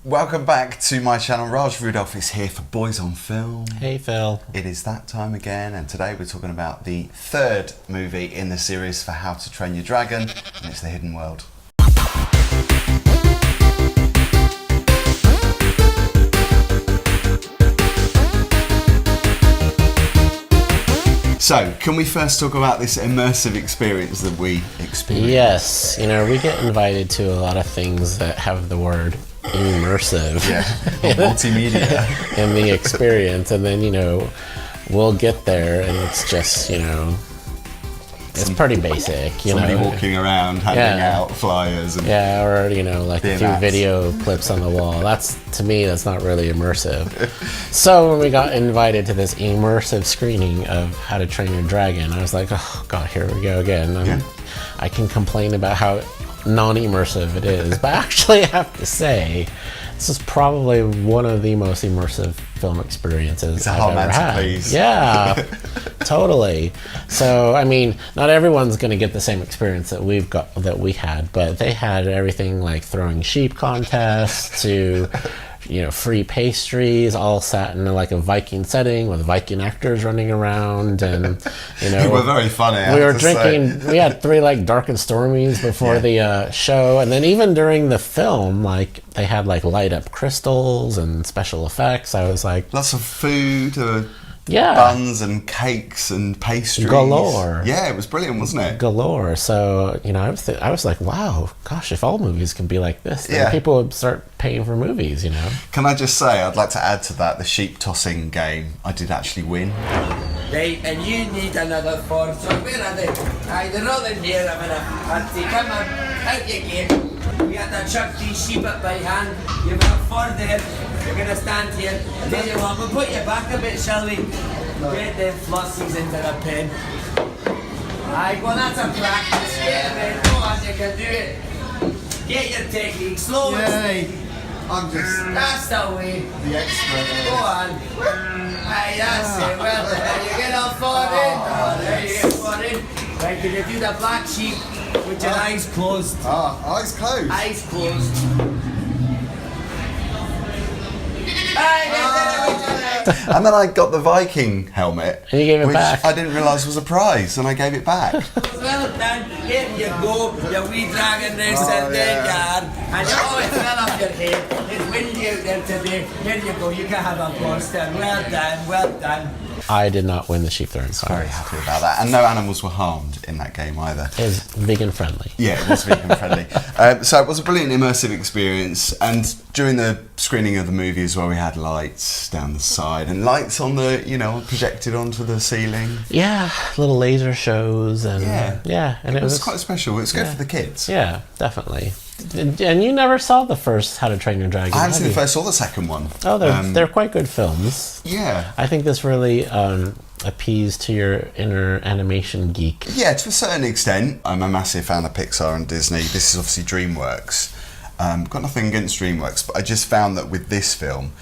Welcome back to my channel. Raj Rudolph is here for Boys on Film. Hey Phil. It is that time again, and today we're talking about the third movie in the series for How to Train Your Dragon, and it's The Hidden World. So, can we first talk about this immersive experience that we experienced? Yes, you know, we get invited to a lot of things that have the word immersive. Yeah, multimedia. In the experience, and then, you know, we'll get there and it's just, you know, it's pretty basic, you know. Somebody walking around, handing out flyers. And or, you know, like a few video clips on the wall. That's, to me, that's not really immersive. So when we got invited to this immersive screening of How to Train Your Dragon, I was like, oh God, here we go again. I can complain about how non-immersive it is, but actually I have to say, this is probably one of the most immersive film experiences I've ever had. Please. Yeah, totally. So, I mean, not everyone's going to get the same experience that we had, but they had everything like throwing sheep contests to, you know, free pastries, all sat in like a Viking setting with Viking actors running around, and you know, they were very funny. We were drinking. We had 3 like Dark and Stormies before the show, and then even during the film, like they had like light up crystals and special effects. I was like, lots of food. Buns and cakes and pastries galore. Yeah, it was brilliant, wasn't it? Galore. So, you know, I was like, wow, gosh, if all movies can be like this, then people would start paying for movies, you know. Can I just say, I'd like to add to that, the sheep tossing game, I did actually win. Right, and you need another 4, so where are they? They're all in here, I'm gonna come on, out you get. We have to chuck these sheep up by hand. You've got 4 there. You're going to stand here. Tell you what, we'll put you back a bit, shall we? Get the flossies into the pen. Aye, well, that's a practice. Get them in. Go on, you can do it. Get your technique. Slow and steady. I'm just... That's the way. The expert. Go on. Aye, that's it. Well, there you get all 4 in. Oh, there you get 4 in. Right, can you do the black sheep with your eyes closed? Eyes closed. Eyes closed. And then I got the Viking helmet, and you gave it which back. I didn't realise was a prize, and I gave it back. Well done, here you go, your wee dragon race in there, yard. And you always fell off your head. It's windy out there today. Here you go, you can have a poster. Well done, well done. I did not win the sheep throwing contest. Very happy about that, and no animals were harmed in that game either. It was vegan friendly. Yeah, it was vegan friendly. So it was a brilliant immersive experience, and during the screening of the movie as well, we had lights down the side and lights on the, you know, projected onto the ceiling. Yeah, little laser shows and and it was quite special. It was good for the kids. Yeah, definitely. And you never saw the first How to Train Your Dragon? I haven't seen the first or the second one. Oh, they're quite good films. Yeah. I think this really appeals to your inner animation geek. Yeah, to a certain extent. I'm a massive fan of Pixar and Disney. This is obviously DreamWorks. Got nothing against DreamWorks, but I just found that with this film,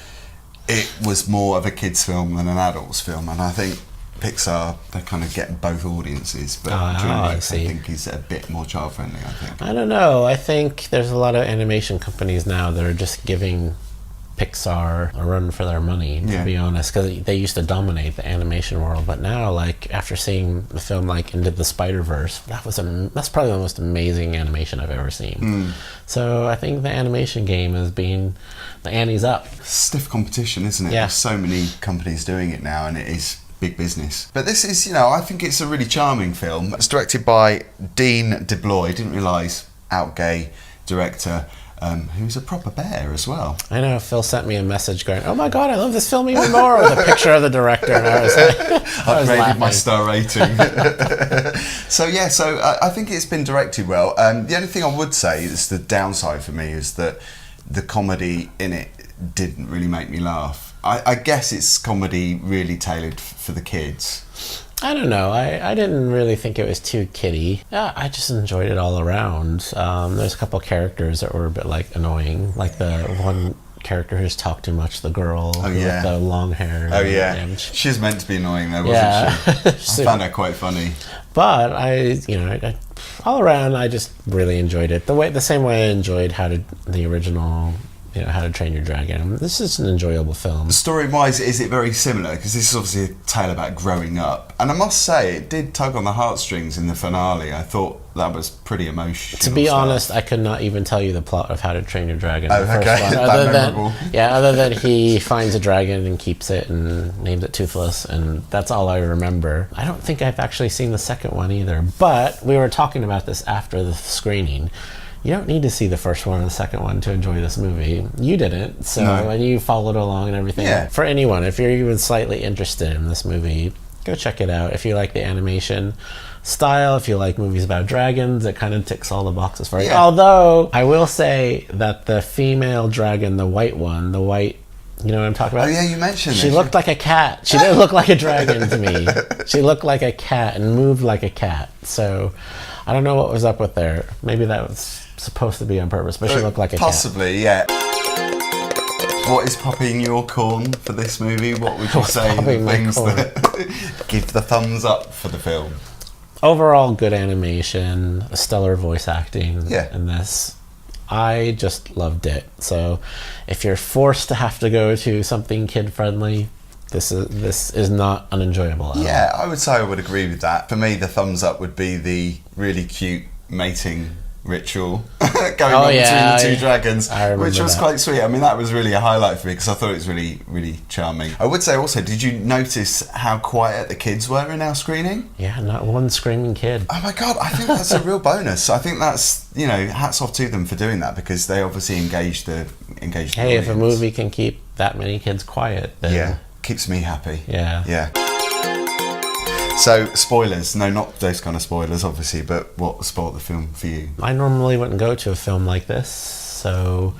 it was more of a kid's film than an adult's film, and I think Pixar, they kind of get both audiences, but DreamWorks, I think, is a bit more child-friendly, I think. I don't know. I think there's a lot of animation companies now that are just giving Pixar a run for their money, to be honest, because they used to dominate the animation world, but now, like, after seeing the film like Into the Spider-Verse, that's probably the most amazing animation I've ever seen. So I think the animation game is being, the ante's up. Stiff competition, isn't it? Yeah. There's so many companies doing it now, and it is big business. But this is, you know, I think it's a really charming film. It's directed by Dean DeBloy. Didn't realise, out gay director, who's a proper bear as well. I know, Phil sent me a message going, oh my God, I love this film even more, with a picture of the director, and I was like, I've rated my star rating. So yeah, I think it's been directed well. The only thing I would say is the downside for me is that the comedy in it didn't really make me laugh. I guess it's comedy really tailored for the kids. I don't know. I didn't really think it was too kiddie. Yeah, I just enjoyed it all around. There's a couple characters that were a bit like annoying, like the one character who's talked too much, the girl with the long hair. Oh yeah, she's meant to be annoying though, wasn't she? I found her quite funny. But I all around, I just really enjoyed it. The same way I enjoyed the original How to Train Your Dragon. This is an enjoyable film. Story-wise, is it very similar? Because this is obviously a tale about growing up. And I must say, it did tug on the heartstrings in the finale. I thought that was pretty emotional. To be honest, I could not even tell you the plot of How to Train Your Dragon. Oh, okay. Other than he finds a dragon and keeps it and names it Toothless, and that's all I remember. I don't think I've actually seen the second one either, but we were talking about this after the screening. You don't need to see the first one and the second one to enjoy this movie. You didn't, so and you followed along and everything. Yeah. For anyone, if you're even slightly interested in this movie, go check it out. If you like the animation style, if you like movies about dragons, it kind of ticks all the boxes for you. Yeah. Although, I will say that the female dragon, the white one, you know what I'm talking about? Oh yeah, you mentioned She looked like a cat. She didn't look like a dragon to me. She looked like a cat and moved like a cat. So, I don't know what was up with there. Maybe that was supposed to be on purpose, but she looked like a Possibly, yeah. What is popping your corn for this movie? What would you say are the things that give the thumbs up for the film? Overall, good animation, stellar voice acting in this. I just loved it. So, if you're forced to have to go to something kid-friendly, this is not unenjoyable at all. Yeah, I would say I would agree with that. For me, the thumbs up would be the really cute mating ritual going on between the two dragons, which was quite sweet. I mean, that was really a highlight for me because I thought it was really, really charming. I would say also, did you notice how quiet the kids were in our screening? Yeah, not one screaming kid. Oh my god, I think that's a real bonus. I think that's, hats off to them for doing that because they obviously engaged the audience. If a movie can keep that many kids quiet, then keeps me happy. Yeah. So, spoilers. No, not those kind of spoilers, obviously, but what spoiled the film for you? I normally wouldn't go to a film like this, so,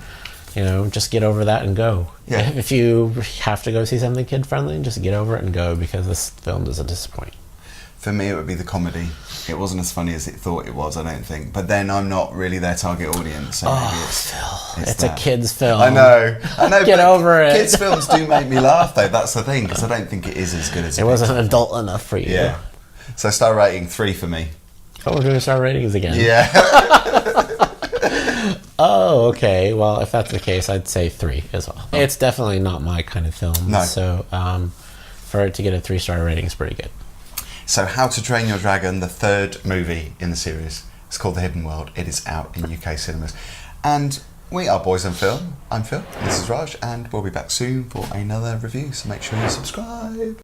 just get over that and go. Yeah. If you have to go see something kid-friendly, just get over it and go, because this film doesn't disappoint. For me, it would be the comedy. It wasn't as funny as it thought it was, I don't think. But then I'm not really their target audience. So Phil, it's a kid's film. I know. Get over it. Kids' films do make me laugh, though. That's the thing, because I don't think it is as good as it wasn't adult enough for you. Yeah. So star rating 3 for me. Oh, we're doing star ratings again. Yeah. Oh, okay. Well, if that's the case, I'd say 3 as well. It's definitely not my kind of film. No. So for it to get a 3-star rating is pretty good. So How to Train Your Dragon, the third movie in the series. It's called The Hidden World. It is out in UK cinemas. And we are Boys on Film. I'm Phil, this is Raj, and we'll be back soon for another review, so make sure you subscribe.